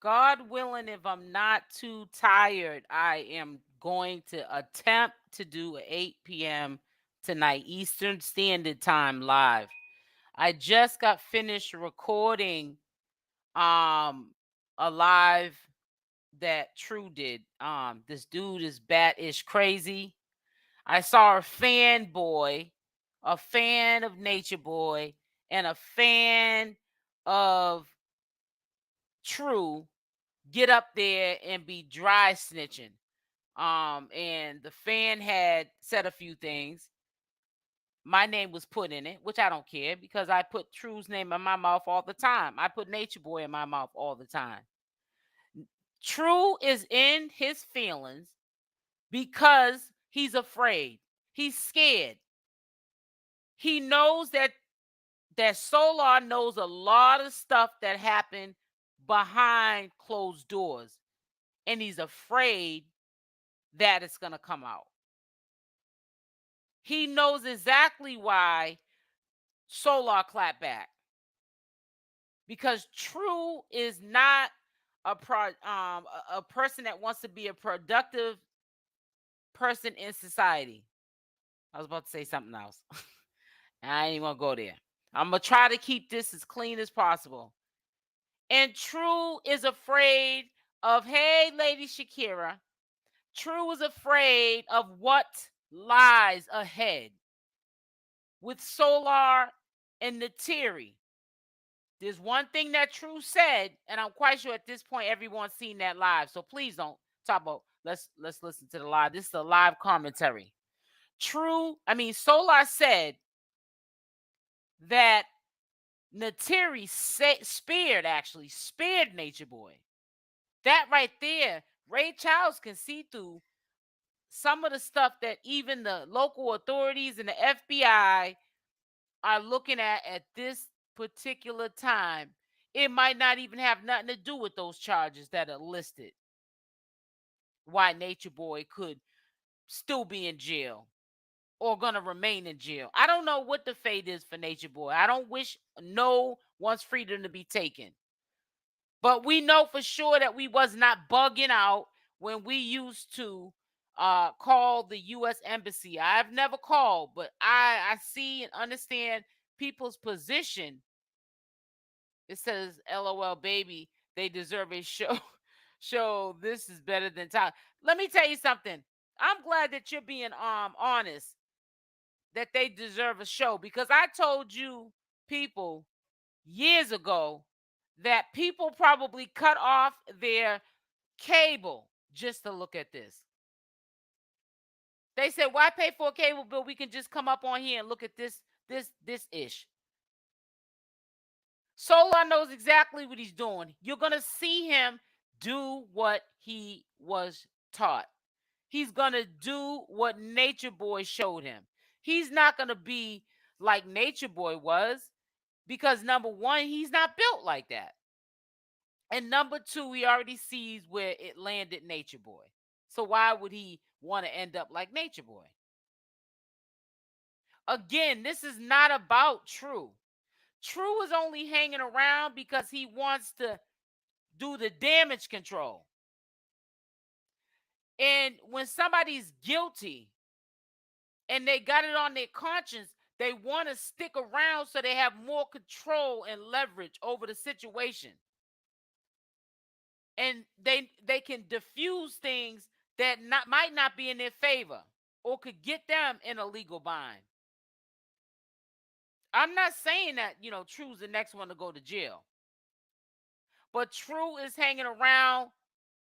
God willing, if I'm not too tired, I am going to attempt to do a 8 p.m. tonight, Eastern Standard Time live. I just got finished recording a live that True did. This dude is bat-ish crazy. I saw a fan of Nature Boy, and a fan of True get up there and be dry snitching. And the fan had said a few things. My name was put in it, which I don't care because I put True's name in my mouth all the time. I put Nature Boy in my mouth all the time. True is in his feelings because he's afraid. He's scared. He knows that Solar knows a lot of stuff that happened behind closed doors, and he's afraid that it's going to come out. He knows exactly why Solar clapped back, because True is not a person that wants to be a productive person in society. I was about to say something else. I ain't gonna go there. I'm gonna try to keep this as clean as possible. And True is afraid of, hey, Lady Shakira. True is afraid of what lies ahead with Solar and Neytiri. There's one thing that True said, and I'm quite sure at this point everyone's seen that live. So please don't talk about. Let's listen to the live. This is a live commentary. Solar said that Neytiri spared Nature Boy. That right there, Ray Charles can see through some of the stuff that even the local authorities and the FBI are looking at this particular time. It might not even have nothing to do with those charges that are listed. Why Nature Boy could still be in jail or gonna remain in jail. I don't know what the fate is for Nature Boy. I don't wish no one's freedom to be taken. But we know for sure that we was not bugging out when we used to call the U.S. Embassy. I've never called, but I see and understand people's position. It says, LOL, baby, they deserve a show. Show this is better than time. Let me tell you something. I'm glad that you're being honest, that they deserve a show, because I told you people years ago that people probably cut off their cable just to look at this. They said, why pay for a cable bill? We can just come up on here and look at this ish. Solar knows exactly what he's doing. You're going to see him do what he was taught. He's going to do what Nature Boy showed him. He's not going to be like Nature Boy was, because number one, he's not built like that. And number two, he already sees where it landed Nature Boy. So why would he want to end up like Nature Boy? Again, this is not about True. True is only hanging around because he wants to do the damage control. And when somebody's guilty and they got it on their conscience, they want to stick around so they have more control and leverage over the situation. And they can diffuse things that might not be in their favor or could get them in a legal bind. I'm not saying that, True's the next one to go to jail. But True is hanging around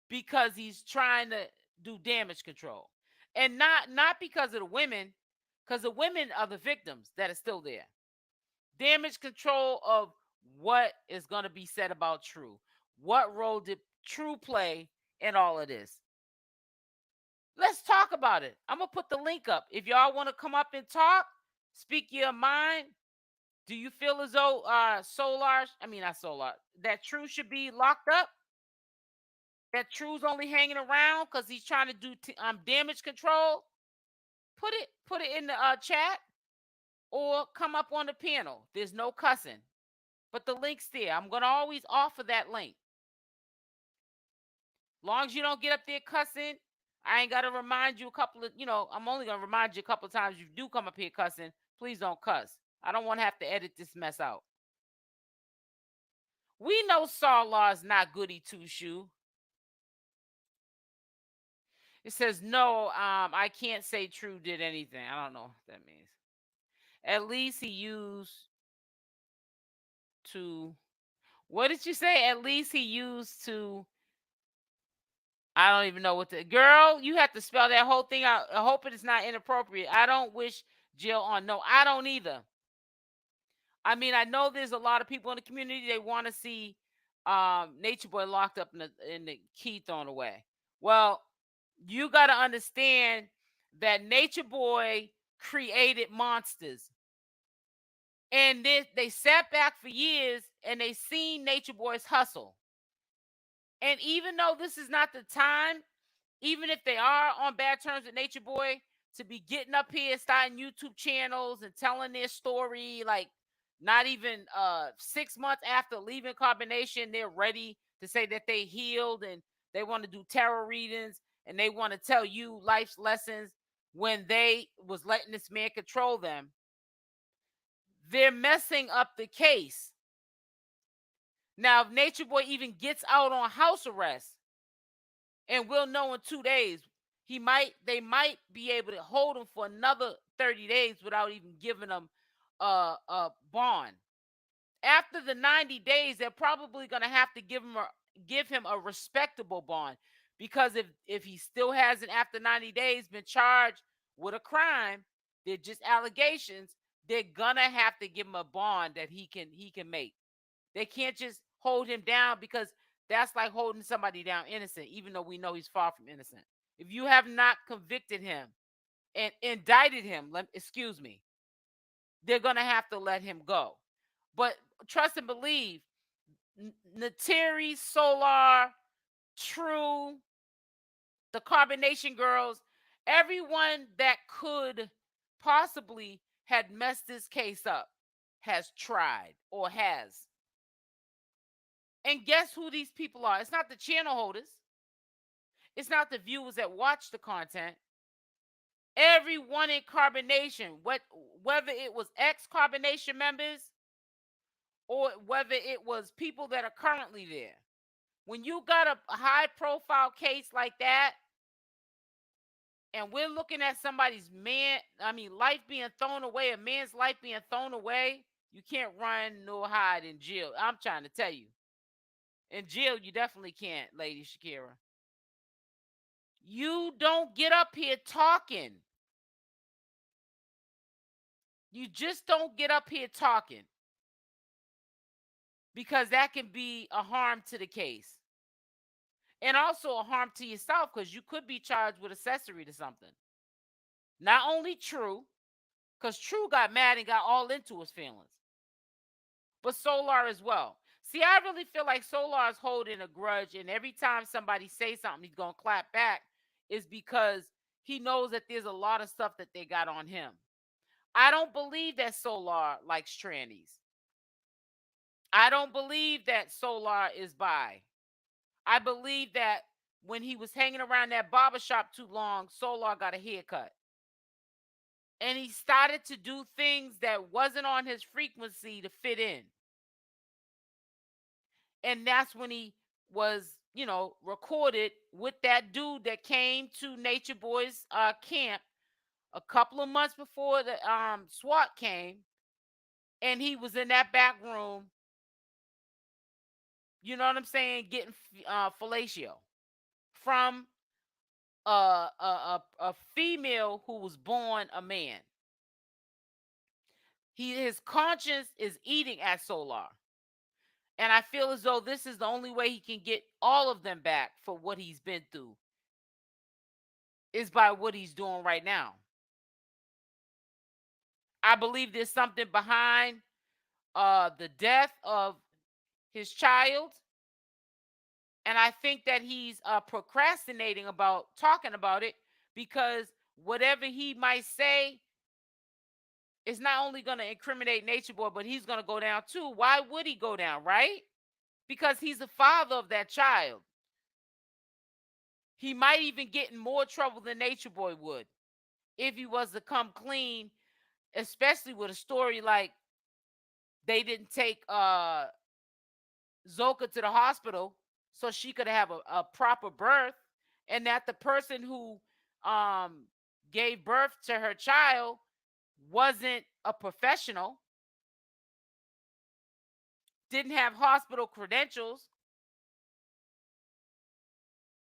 because he's trying to do damage control. And not because of the women, because the women are the victims that are still there. Damage control of what is going to be said about True. What role did True play in all of this? Let's talk about it. I'm going to put the link up. If y'all want to come up and talk, speak your mind. Do you feel as though that True should be locked up? That True's only hanging around because he's trying to do damage control? Put it in the chat or come up on the panel. There's no cussing, but the link's there. I'm gonna always offer that link. Long as you don't get up there cussing, I ain't gotta remind you a couple of, I'm only gonna remind you a couple of times you do come up here cussing. Please don't cuss. I don't want to have to edit this mess out. We know Saw is not goody two shoe. It says no. I can't say True did anything. I don't know what that means. At least he used to. What did you say? At least he used to. I don't even know what the girl. You have to spell that whole thing out. I hope it is not inappropriate. I don't wish Jill on. No, I don't either. I mean, I know there's a lot of people in the community, they want to see Natureboy locked up in the key thrown away. Well, you got to understand that Natureboy created monsters. And they sat back for years and they seen Natureboy's hustle. And even though this is not the time, even if they are on bad terms with Natureboy, to be getting up here, starting YouTube channels and telling their story, like not even 6 months after leaving Carbonation, they're ready to say that they healed and they want to do tarot readings and they want to tell you life's lessons when they was letting this man control them. They're messing up the case. Now, if Natureboy even gets out on house arrest, and we'll know in 2 days, they might be able to hold him for another 30 days without even giving him a bond. After the 90 days, they're probably going to have to give him a respectable bond, because if he still hasn't after 90 days been charged with a crime, they're just allegations, they're going to have to give him a bond that he can make. They can't just hold him down, because that's like holding somebody down innocent, even though we know he's far from innocent. If you have not convicted him and indicted him, they're going to have to let him go. But trust and believe, Neytiri, Solar, True, the Carbonation girls, everyone that could possibly had messed this case up has tried or has. And guess who these people are? It's not the channel holders. It's not the viewers that watch the content. Everyone in Carbonation, whether it was ex-Carbonation members or whether it was people that are currently there. When you got a high-profile case like that, and we're looking at somebody's life being thrown away, a man's life being thrown away, you can't run nor hide in jail. I'm trying to tell you. In jail, you definitely can't, Lady Shakira. You don't get up here talking. You just don't get up here talking, because that can be a harm to the case. And also a harm to yourself, because you could be charged with accessory to something. Not only True, because True got mad and got all into his feelings, but Solar as well. See, I really feel like Solar is holding a grudge, and every time somebody says something, he's going to clap back, is because he knows that there's a lot of stuff that they got on him. I don't believe that Solar likes trannies. I don't believe that Solar is bi. I believe that when he was hanging around that barbershop too long, Solar got a haircut. And he started to do things that wasn't on his frequency to fit in. And that's when he was, recorded with that dude that came to Natureboy's camp a couple of months before the SWAT came. And he was in that back room, you know what I'm saying, getting fellatio from a female who was born a man. His conscience is eating at Solar. And I feel as though this is the only way he can get all of them back for what he's been through, is by what he's doing right now. I believe there's something behind the death of his child. And I think that he's procrastinating about talking about it, because whatever he might say is not only going to incriminate Natureboy, but he's going to go down too. Why would he go down, right? Because he's the father of that child. He might even get in more trouble than Nature Boy would if he was to come clean, especially with a story like they didn't take Zoka to the hospital so she could have a proper birth, and that the person who um gave birth to her child wasn't a professional, didn't have hospital credentials,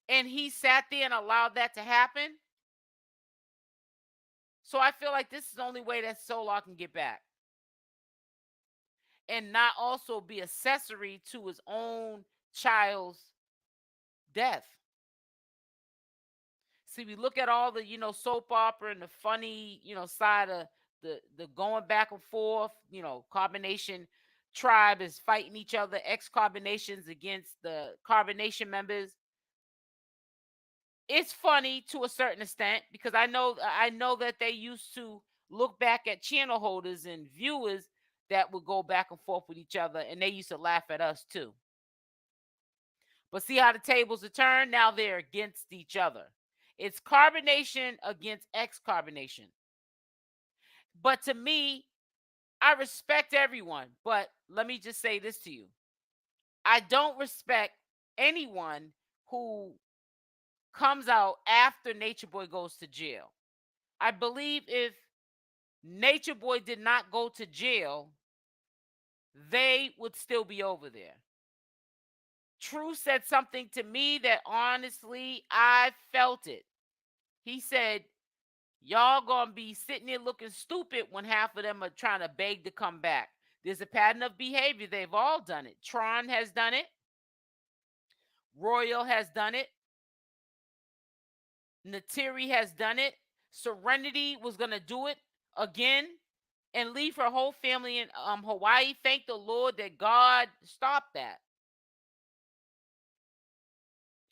and he sat there and allowed that to happen. So I feel like this is the only way that Solar can get back and not also be accessory to his own child's death. See, we look at all the, soap opera and the funny, side of the going back and forth, Carbonation tribe is fighting each other, ex-Carbonations against the Carbonation members. It's funny to a certain extent because I know that they used to look back at channel holders and viewers that would go back and forth with each other, and they used to laugh at us too. But see how the tables are turned? Now they're against each other. It's Carbonation against ex-Carbonation. But to me, I respect everyone. But let me just say this to you. I don't respect anyone who comes out after Nature Boy goes to jail. I believe if Nature Boy did not go to jail, they would still be over there. True said something to me that honestly, I felt it. He said, y'all gonna be sitting there looking stupid when half of them are trying to beg to come back. There's a pattern of behavior. They've all done it. Tron has done it. Royal has done it. Neytiri has done it. Serenity was gonna do it again and leave her whole family in Hawaii. Thank the Lord that God stopped that.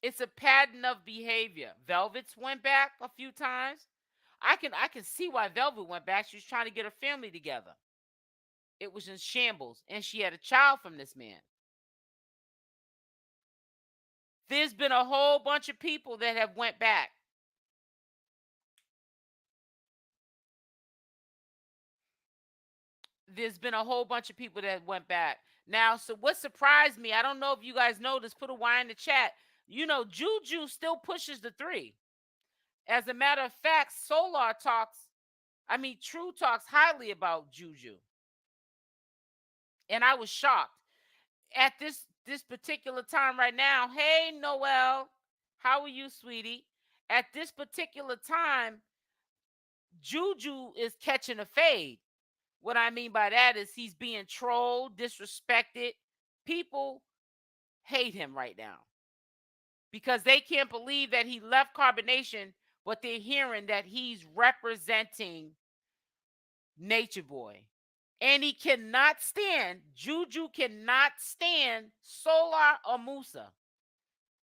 It's a pattern of behavior. Velvet's went back a few times. I can see why Velvet went back. She was trying to get her family together. It was in shambles, and she had a child from this man. There's been a whole bunch of people that have went back. There's been a whole bunch of people that went back. Now, so what surprised me, I don't know if you guys noticed, put a Y in the chat. Juju still pushes the 3. As a matter of fact, True talks highly about Juju. And I was shocked. At this particular time right now, hey, Noel, how are you, sweetie? At this particular time, Juju is catching a fade. What I mean by that is he's being trolled, disrespected. People hate him right now because they can't believe that he left Carbonation, but they're hearing that he's representing Nature Boy. And he cannot stand, Juju cannot stand Solar or Musa.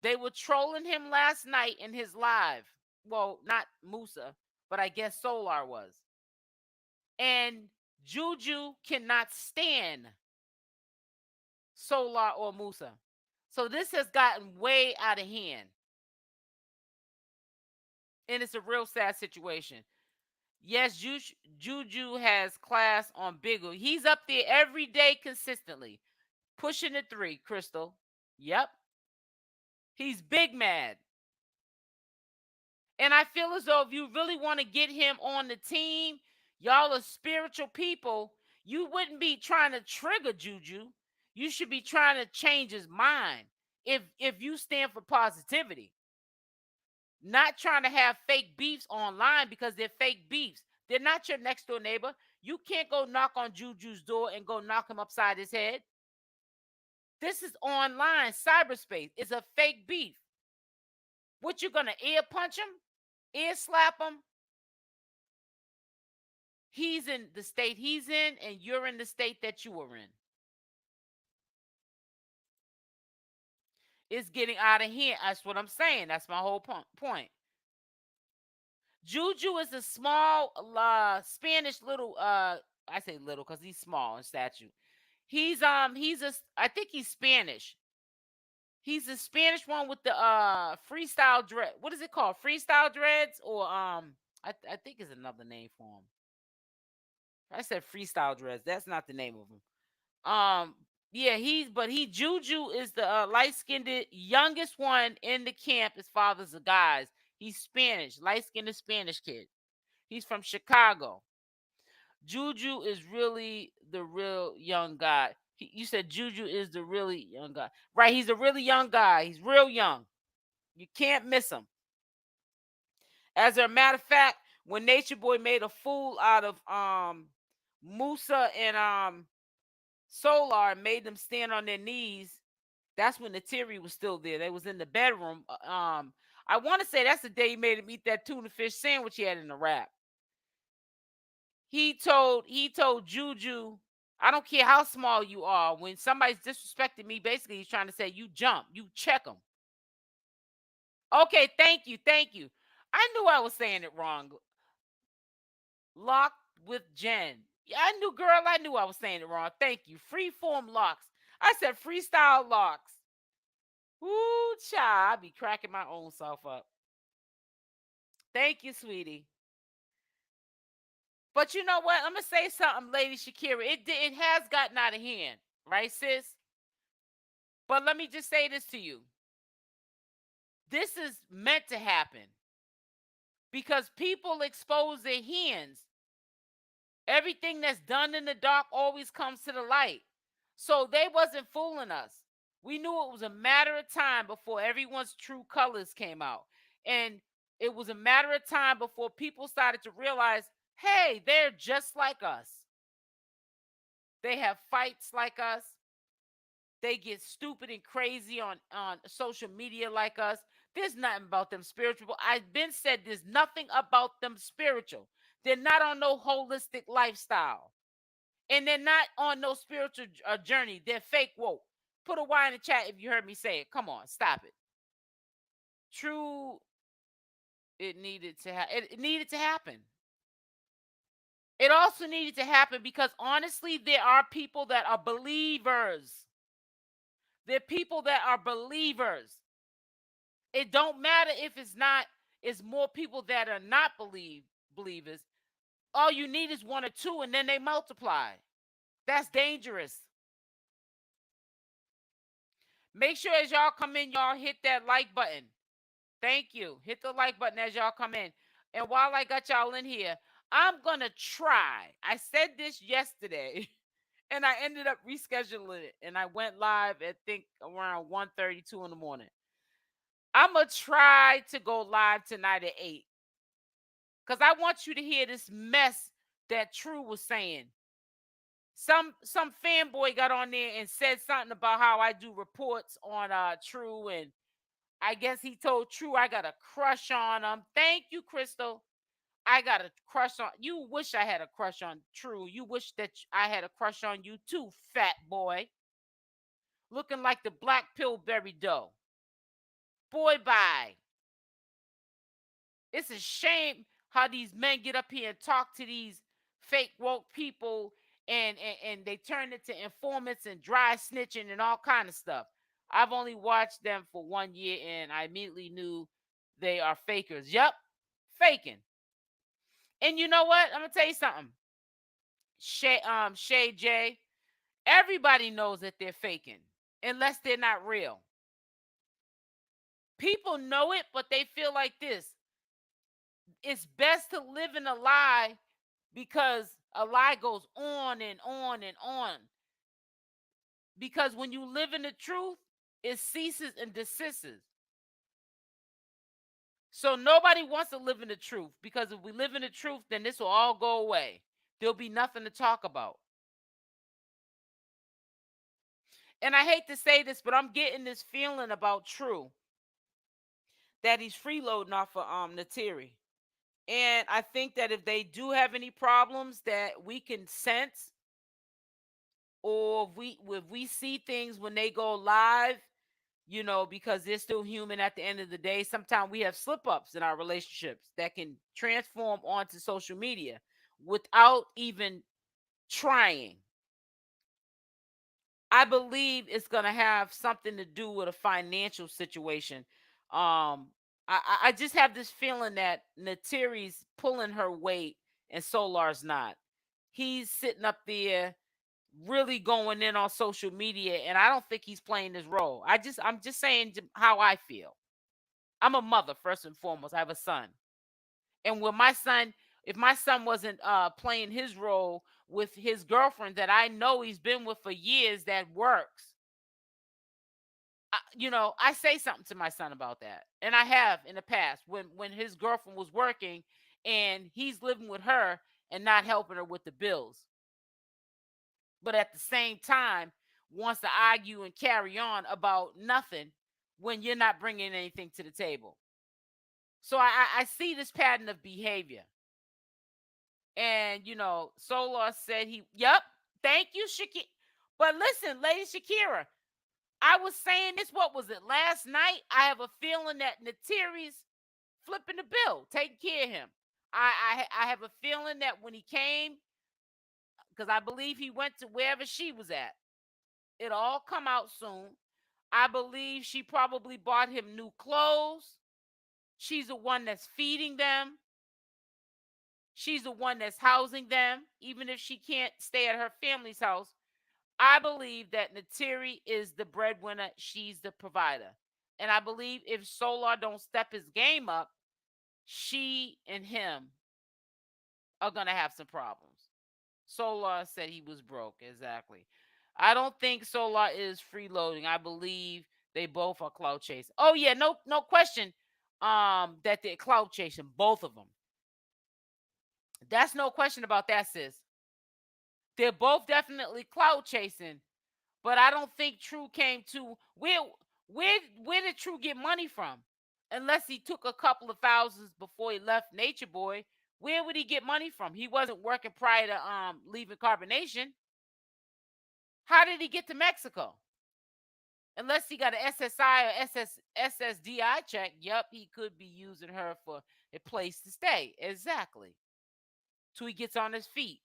They were trolling him last night in his live. Well, not Musa, but I guess Solar was. And Juju cannot stand Solar or Musa. So this has gotten way out of hand. And it's a real sad situation. Yes, Juju has class on Biggle. He's up there every day consistently. Pushing the 3, Crystal. Yep. He's big mad. And I feel as though if you really want to get him on the team, y'all are spiritual people. You wouldn't be trying to trigger Juju. You should be trying to change his mind if you stand for positivity. Not trying to have fake beefs online because they're fake beefs. They're not your next door neighbor. You can't go knock on Juju's door and go knock him upside his head. This is online, cyberspace. It's a fake beef. What, you gonna ear punch him? Ear slap him? He's in the state he's in, and you're in the state that you were in. It's getting out of hand. That's what I'm saying. That's my whole point. Juju is a small Spanish little I say little because he's small in stature. I think he's Spanish. He's the Spanish one with the freestyle dread. What is it called? Freestyle dreads or I think it's another name for him. I said freestyle dreads. That's not the name of him. Yeah, he Juju is the light-skinned youngest one in the camp as father's of guys. He's Spanish, light-skinned Spanish kid. He's from Chicago. Juju is really the real young guy. You said Juju is the really young guy. Right, he's a really young guy. He's real young. You can't miss him. As a matter of fact, when Natureboy made a fool out of Musa and Solar and made them stand on their knees, that's when Neytiri was still there. They was in the bedroom. I want to say that's the day he made him eat that tuna fish sandwich he had in the wrap. He told Juju, I don't care how small you are. When somebody's disrespecting me, basically he's trying to say you jump, you check them. Okay, thank you. I knew I was saying it wrong. Locked with Jen. Yeah, I knew I was saying it wrong. Thank you. Freeform locks. I said freestyle locks. Ooh, child, I be cracking my own self up. Thank you, sweetie. But you know what? I'm gonna say something, Lady Shakira. It has gotten out of hand, right, sis? But let me just say this to you. This is meant to happen because people expose their hands. Everything that's done in the dark always comes to the light. So they wasn't fooling us. We knew it was a matter of time before everyone's true colors came out. And it was a matter of time before people started to realize, hey, they're just like us. They have fights like us. They get stupid and crazy on social media like us. There's nothing about them spiritual. I've been said there's nothing about them spiritual. They're not on no holistic lifestyle. And they're not on no spiritual journey. They're fake woke. Put a Y in the chat if you heard me say it. Come on, stop it. True, it needed to it needed to happen. It also needed to happen because honestly, there are people that are believers. There are people that are believers. It don't matter if it's more people that are not believers. All you need is one or two, and then they multiply. That's dangerous. Make sure as y'all come in, y'all hit that like button. Thank you. Hit the like button as y'all come in. And while I got y'all in here, I'm going to try. I said this yesterday, and I ended up rescheduling it. And I went live at, I think, around 1:32 in the morning. I'm going to try to go live tonight at 8. Because I want you to hear this mess that True was saying. Some fanboy got on there and said something about how I do reports on True, and I guess he told True I got a crush on him. Thank you, Crystal. I got a crush on you. Wish I had a crush on True. You wish that I had a crush on you too, fat boy. Looking like the black pillberry dough. Boy, bye. It's a shame how these men get up here and talk to these fake woke people and they turn it to informants and dry snitching and all kind of stuff. I've only watched them for 1 year and I immediately knew they are fakers. Yep, faking. And you know what? I'm gonna tell you something. Shay J, everybody knows that they're faking unless they're not real. People know it, but they feel like this. It's best to live in a lie because a lie goes on and on and on. Because when you live in the truth, it ceases and desists. So nobody wants to live in the truth because if we live in the truth, then this will all go away. There'll be nothing to talk about. And I hate to say this, but I'm getting this feeling about True that he's freeloading off of Neytiri. And I think that if they do have any problems that we can sense, or if we see things when they go live, you know, because they're still human at the end of the day. Sometimes we have slip ups in our relationships that can transform onto social media without even trying. I believe it's gonna have something to do with a financial situation. I just have this feeling that Neytiri's pulling her weight and Solar's not. He's sitting up there really going in on social media, and I don't think he's playing his role. I'm just saying how I feel. I'm a mother first and foremost. I have a son, and when my son, if my son wasn't playing his role with his girlfriend that I know he's been with for years, that works. I say something to my son about that, and I have in the past when his girlfriend was working, and he's living with her and not helping her with the bills, but at the same time wants to argue and carry on about nothing when you're not bringing anything to the table. So I see this pattern of behavior. And Solar said yep, thank you, Shakira. But listen, Lady Shakira, I was saying this, what was it, last night? I have a feeling that Neytiri's flipping the bill, taking care of him. I have a feeling that when he came, because I believe he went to wherever she was at, it'll all come out soon. I believe she probably bought him new clothes. She's the one that's feeding them. She's the one that's housing them, even if she can't stay at her family's house. I believe that Neytiri is the breadwinner. She's the provider. And I believe if Solar don't step his game up, she and him are going to have some problems. Solar said he was broke. Exactly. I don't think Solar is freeloading. I believe they both are cloud chasing. Oh yeah, no question. That they're cloud chasing, both of them. That's no question about that, sis. They're both definitely cloud chasing, but I don't think True came to where did True get money from? Unless he took a couple of thousands before he left Natureboy, where would he get money from? He wasn't working prior to leaving Carbonation. How did he get to Mexico? Unless he got an SSI or SSDI check, yep, he could be using her for a place to stay. Exactly. Till he gets on his feet.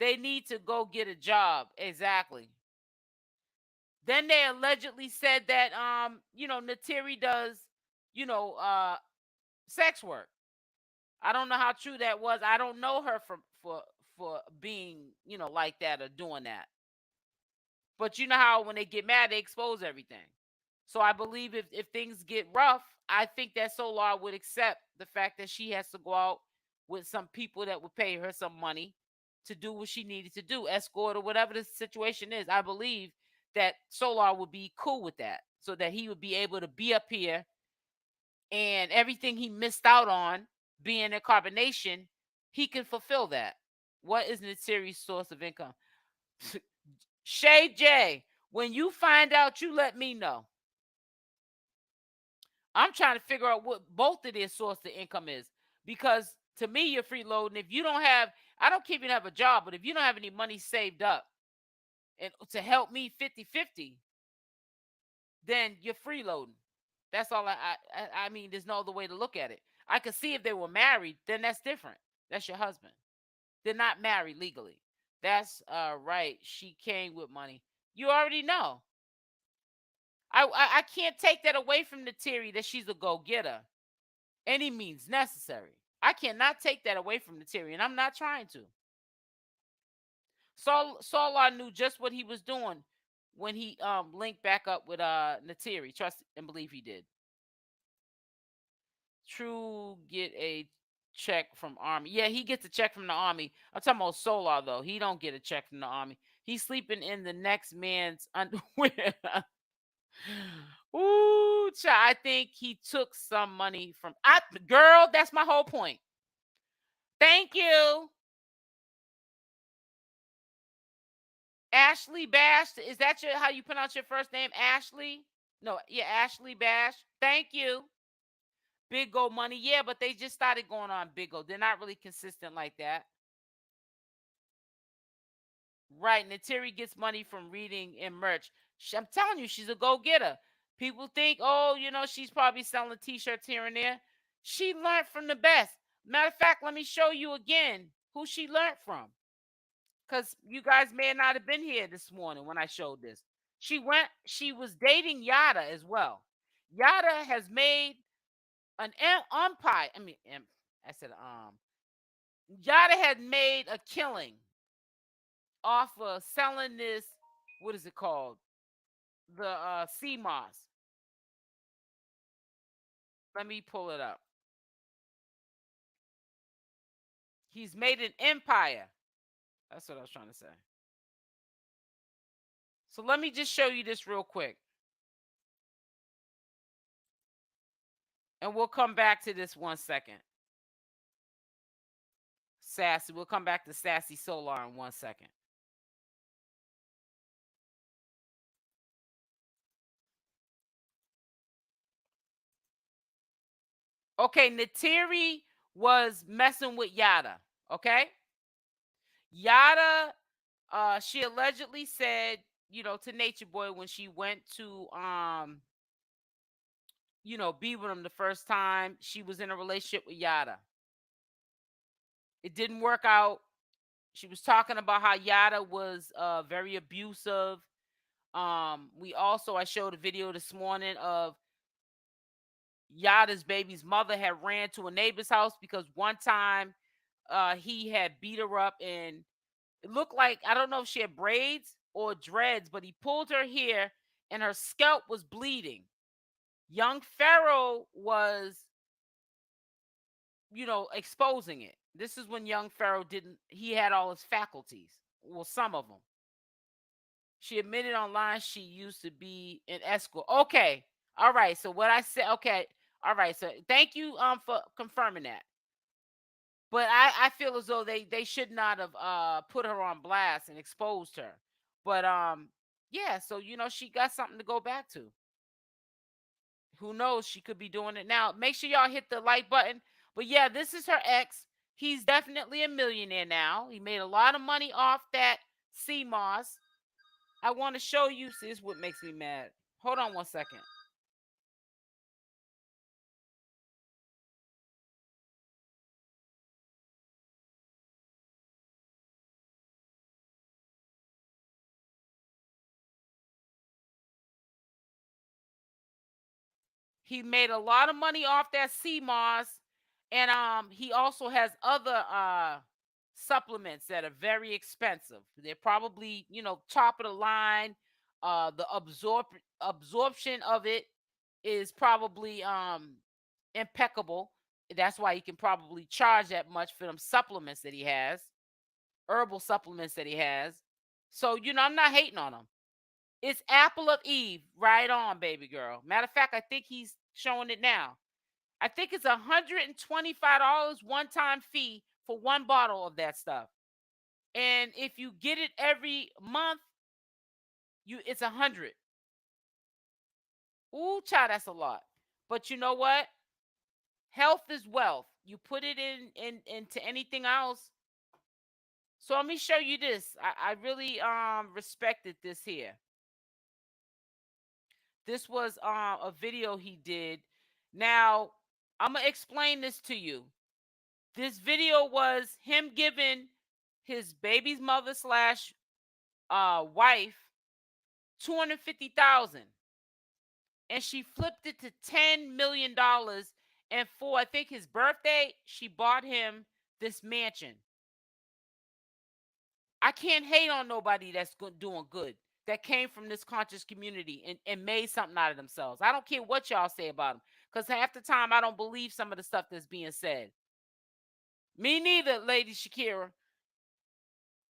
They need to go get a job. Exactly. Then they allegedly said that Neytiri does, sex work. I don't know how true that was. I don't know her for being, like that or doing that. But you know how when they get mad, they expose everything. So I believe if things get rough, I think that Solar would accept the fact that she has to go out with some people that would pay her some money to do what she needed to do, escort or whatever the situation is. I believe that Solar would be cool with that, so that he would be able to be up here and everything he missed out on being in Carbonation, he can fulfill that. What is Neytiri's source of income? Shay J, when you find out, you let me know. I'm trying to figure out what both of their source of income is, because to me, you're freeloading. If you don't have, I don't care if you don't have a job, but if you don't have any money saved up and to help me 50-50, then you're freeloading. That's all I mean, there's no other way to look at it. I could see if they were married, then that's different. That's your husband. They're not married legally. That's right. She came with money. You already know. I can't take that away from Neytiri that she's a go-getter. Any means necessary. I cannot take that away from Neytiri, and I'm not trying to. Solar knew just what he was doing when he linked back up with Neytiri. Trust and believe he did. True get a check from Army. Yeah, he gets a check from the Army. I'm talking about Solar though. He don't get a check from the Army. He's sleeping in the next man's underwear. Ooh, I think he took some money from. Girl, that's my whole point. Thank you. Ashley Bash. Is that how you pronounce your first name? Ashley? No, yeah, Ashley Bash. Thank you. Big Go Money. Yeah, but they just started going on Big Go. They're not really consistent like that. Right. Neytiri gets money from reading and merch. I'm telling you, she's a go-getter. People think, oh, she's probably selling t-shirts here and there. She learned from the best. Matter of fact, let me show you again who she learned from. because you guys may not have been here this morning when I showed this. She was dating Yada as well. Yada has made an umpire. I said Yada had made a killing off of selling this. What is it called? The 𝗪𝗪𝗧. Let me pull it up. He's made an empire. That's what I was trying to say. So let me just show you this real quick. And we'll come back to this 1 second. Sassy. We'll come back to Sassy Solar in 1 second. Okay, Neytiri was messing with Yada. Okay? Yada, she allegedly said, to Natureboy when she went to be with him the first time, she was in a relationship with Yada. It didn't work out. She was talking about how Yada was very abusive. I showed a video this morning of Yada's baby's mother had ran to a neighbor's house because one time he had beat her up, and it looked like, I don't know if she had braids or dreads, but he pulled her hair and her scalp was bleeding. Young Pharaoh was, exposing it. This is when young Pharaoh he had all his faculties. Well, some of them. She admitted online she used to be an escort. Okay. All right. So what I said, okay. All right. So thank you for confirming that. But I feel as though they should not have put her on blast and exposed her. But yeah, so she got something to go back to. Who knows? She could be doing it now. Make sure y'all hit the like button. But yeah, this is her ex. He's definitely a millionaire now. He made a lot of money off that 𝗪𝗪𝗧. I want to show you. See, this is what makes me mad. Hold on 1 second. He made a lot of money off that 𝗪𝗪𝗧, and he also has other supplements that are very expensive. They're probably, top of the line. The absorption of it is probably impeccable. That's why he can probably charge that much for them supplements that he has, herbal supplements that he has. So, I'm not hating on him. It's Apple of Eve. Right on, baby girl. Matter of fact, I think he's showing it now. I think it's $125 one-time fee for one bottle of that stuff. And if you get it every month, it's $100. Ooh, child, that's a lot. But you know what? Health is wealth. You put it into anything else. So let me show you this. I really respected this here. This was a video he did. Now, I'm going to explain this to you. This video was him giving his baby's mother slash wife $250,000. And she flipped it to $10 million. And for, I think, his birthday, she bought him this mansion. I can't hate on nobody that's doing good, that came from this conscious community and made something out of themselves. I don't care what y'all say about them, because half the time I don't believe some of the stuff that's being said. Me neither, Lady Shakira.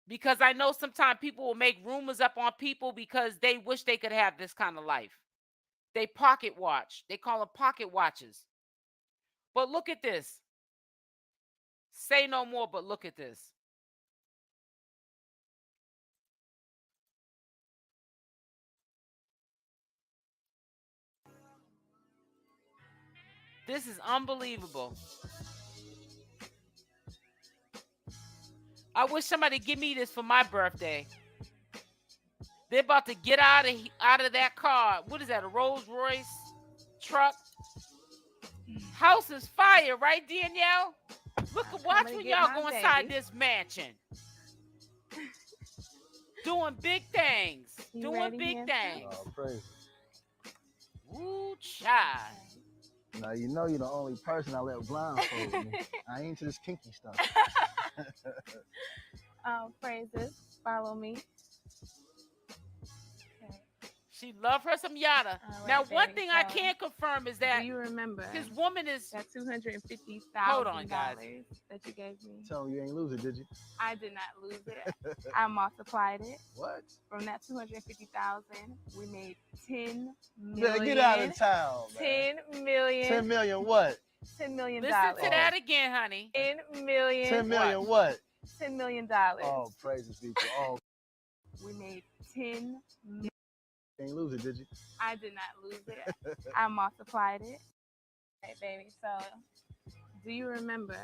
Because I know sometimes people will make rumors up on people because they wish they could have this kind of life. They pocket watch. They call them pocket watches. But look at this. Say no more, but look at this. This is unbelievable. I wish somebody give me this for my birthday. They're about to get out of that car. What is that, a Rolls Royce truck? House is fire, right, Danielle? Watch when y'all go inside this mansion. Doing big things. You Doing ready, big handsome? things. Oh, praise. Woo, child. Now you know you're the only person I let blindfold me. I ain't into this kinky stuff. Praises. Follow me. Okay. She love her some yada. All Now, right, one baby, thing I so can't confirm is that do you remember his woman is. that $250,000 Hold on, guys. that you gave me? Tell me you ain't lose it, did you? I did not lose it. I multiplied it. What? From that 250,000, we made 10 million. Man, get out of town, man. 10 million. 10 million what? $10 million. Listen to that again, honey. 10 million. 10 million what? $10 million. Oh, praises be to all. We made 10 million. You ain't lose it, did you? I did not lose it. I multiplied it. Hey, baby. So, do you remember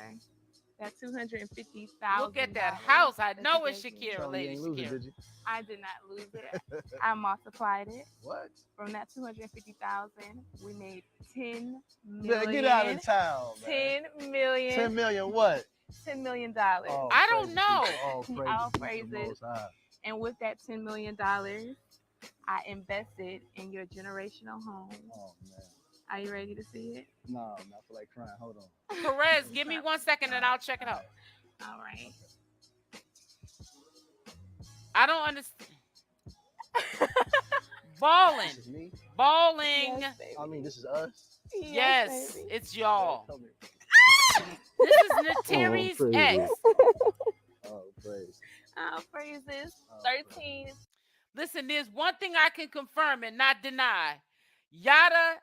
that 250,000? Look at that house. I that know you it's gave me? Shakira, Tell me you lady ain't lose it, Shakira. did you? I did not lose it. I multiplied it. What? From that 250,000, we made 10 million. Man, get out of town, man. 10 million. 10 million what? $10 million. Oh, I don't know. All All praises. be to the praises. Most High. And with that $10 million, I invested in your generational home. Oh, man. Are you ready to see it? No, I feel like crying. Hold on. Perez, give me 1 second and I'll check it out. All right. I don't understand. Balling. This is me? Balling. Yes, baby. I mean, this is us? Yes, baby. it's y'all. Tell me. This is Neytiri's praise ex. Oh, praise. Oh, praises. Oh, 13. Listen, there's one thing I can confirm and not deny. Yada,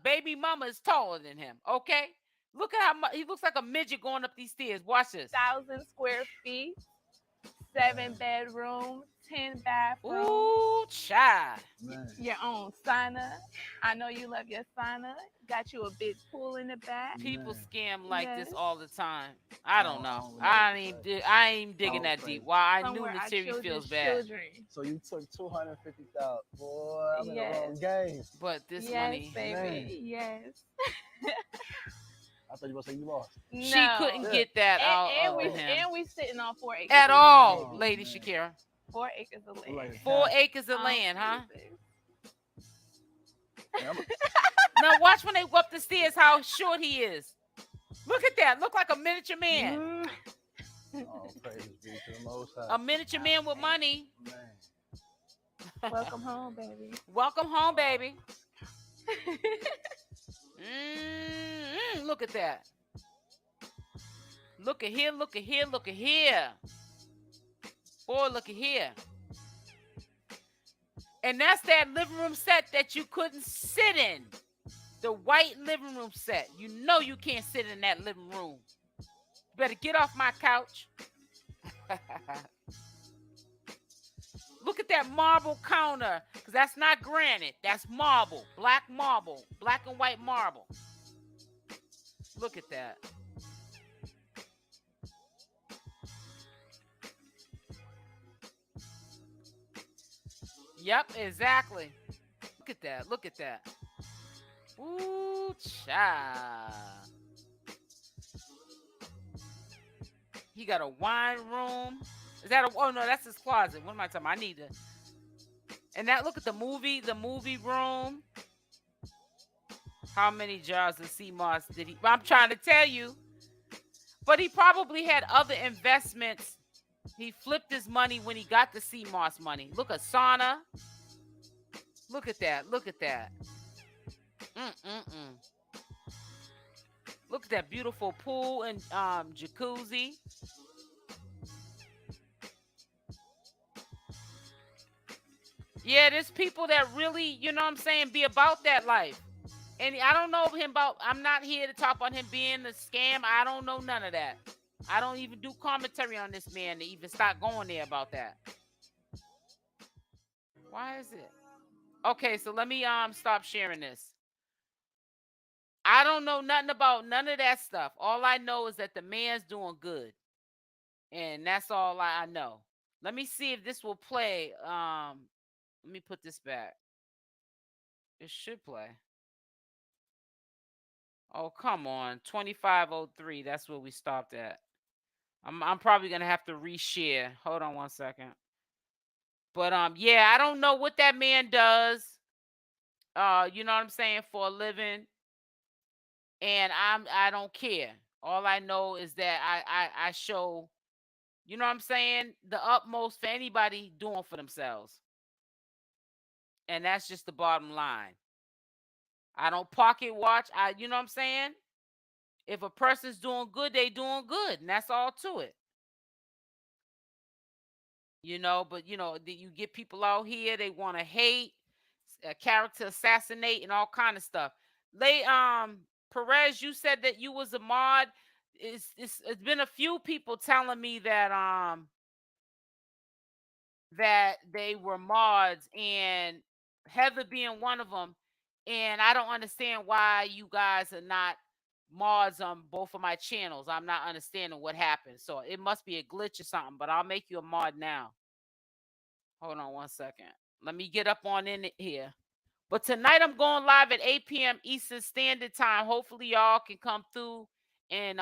baby mama is taller than him. Okay, look at how much he looks like a midget going up these stairs. Watch this. 1,000 square feet, 7 bedrooms, 10 bathrooms. Ooh, child. Man. Your own sauna. I know you love your sauna. Got you a big pool in the back. People Man. scam like Yes. this all the time. I don't No, know. I I don't ain't. know. I ain't digging Oh, that praise. deep. Why I knew Somewhere our Neytiri feels children's bad. children. So you took 250,000. Boy, I'm in the Yes. wrong game. But this Yes, money, baby. Man. Yes. I thought you were going to say you lost. she No. couldn't get that out and of him and we sitting on 4 acres at of all, land. Lady man. Shakira. 4 acres of land. Like a 4 cow. acres of Oh, land, huh? praises. Man, I'm a- Now watch when they go up the stairs how short he is. Look at that. Look like a miniature man. Mm. Oh, praise be to the Most High. A miniature man with money. Man. Welcome home, baby. Welcome home, baby. Look at that. Look at here, look at here, look at here. Boy, look at here. And that's that living room set that you couldn't sit in. The white living room set. You know you can't sit in that living room. You better get off my couch. Look at that marble counter. Because that's not granite. That's marble. Black marble. Black and white marble. Look at that. Yep, exactly. Look at that. Look at that. Ooh, child. He got a wine room. Is that a? Oh no, that's his closet. What am I talking about? I need to. And that. Look at the movie room. How many jars of sea moss did he? I'm trying to tell you. But he probably had other investments. He flipped his money when he got the sea moss money. Look at sauna. Look at that. Look at that. Look at that beautiful pool and jacuzzi. Yeah, there's people that really, you know what I'm saying, be about that life. And I don't know him about, I'm not here to talk about him being a scam. I don't know none of that. I don't even do commentary on this man to even start going there about that. Why is it? Okay, so let me stop sharing this. I don't know nothing about none of that stuff. All I know is that the man's doing good. And that's all I know. Let me see if this will play. Let me put this back. It should play. Oh, come on. 2503. That's where we stopped at. I'm probably going to have to reshare. Hold on 1 second. But yeah, I don't know what that man does. You know what I'm saying, for a living, and I don't care. All I know is that I show, you know what I'm saying, the utmost for anybody doing for themselves. And that's just the bottom line. I don't pocket watch. You know what I'm saying? If a person's doing good, they doing good, and that's all to it. But you get people out here, they want to hate, character assassinate, and all kind of stuff. Perez, you said that you was a mod. It's been a few people telling me that they were mods, and Heather being one of them. And I don't understand why you guys are not mods on both of my channels. I'm not understanding what happened. So it must be a glitch or something, but I'll make you a mod now. Hold on one second. Let me get up on in it here. But tonight I'm going live at 8 p.m. Eastern Standard Time. Hopefully y'all can come through and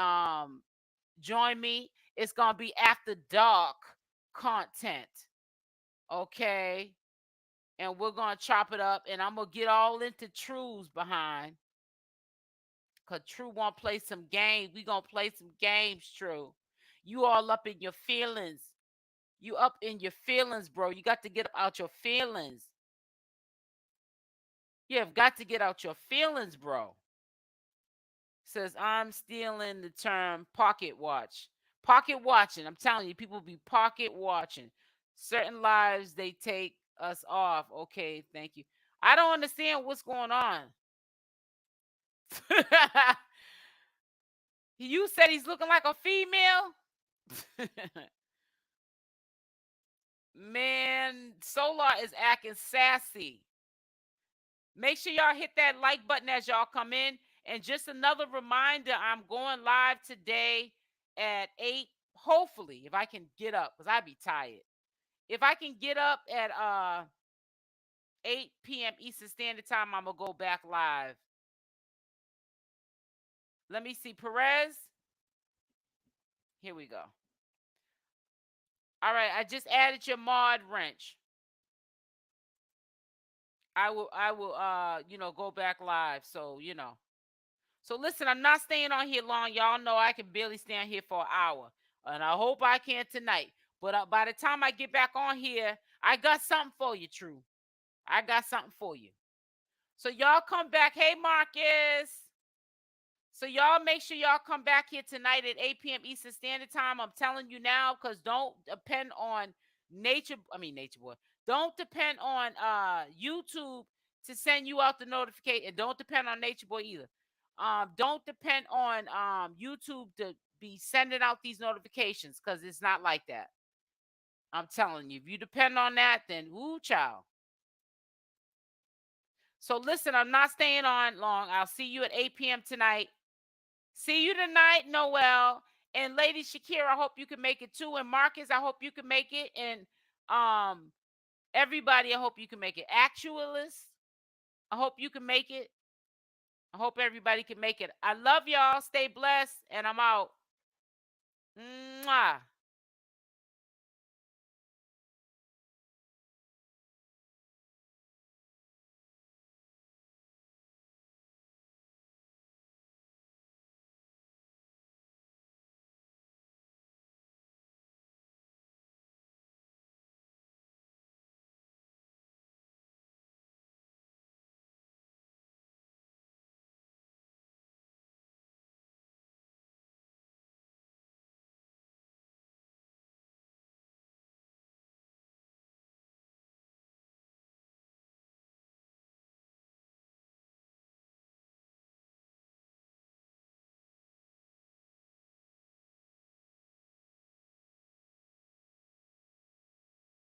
join me. It's gonna be after dark content. Okay. And we're gonna chop it up, and I'm gonna get all into True's behind. Cause True wanna play some games. We gonna play some games, True. You all up in your feelings. You up in your feelings, bro. You got to get out your feelings. You have got to get out your feelings, bro. Says, I'm stealing the term pocket watch. Pocket watching. I'm telling you, people be pocket watching. Certain lives, they take us off. Okay, thank you. I don't understand what's going on. You said he's looking like a female? Man, Solar is acting sassy. Make sure y'all hit that like button as y'all come in. And just another reminder, I'm going live today at 8. Hopefully, if I can get up, because I'd be tired. If I can get up at 8 p.m. Eastern Standard Time, I'm going to go back live. Let me see. Perez. Here we go. All right, I just added your mod wrench. I will go back live. So, So listen, I'm not staying on here long. Y'all know I can barely stay on here for an hour. And I hope I can tonight. But by the time I get back on here, I got something for you, True. I got something for you. So y'all come back. Hey, Marcus. So y'all make sure y'all come back here tonight at 8 p.m. Eastern Standard Time. I'm telling you now, because don't depend on Natureboy. Don't depend on YouTube to send you out the notification. And don't depend on Natureboy either. Don't depend on YouTube to be sending out these notifications, because it's not like that. I'm telling you, if you depend on that, then woo, child. So listen, I'm not staying on long. I'll see you at 8 p.m. tonight. See you tonight, Noel. And Lady Shakira, I hope you can make it too. And Marcus, I hope you can make it. And everybody, I hope you can make it. Actualist, I hope you can make it. I hope everybody can make it. I love y'all. Stay blessed. And I'm out. Mwah.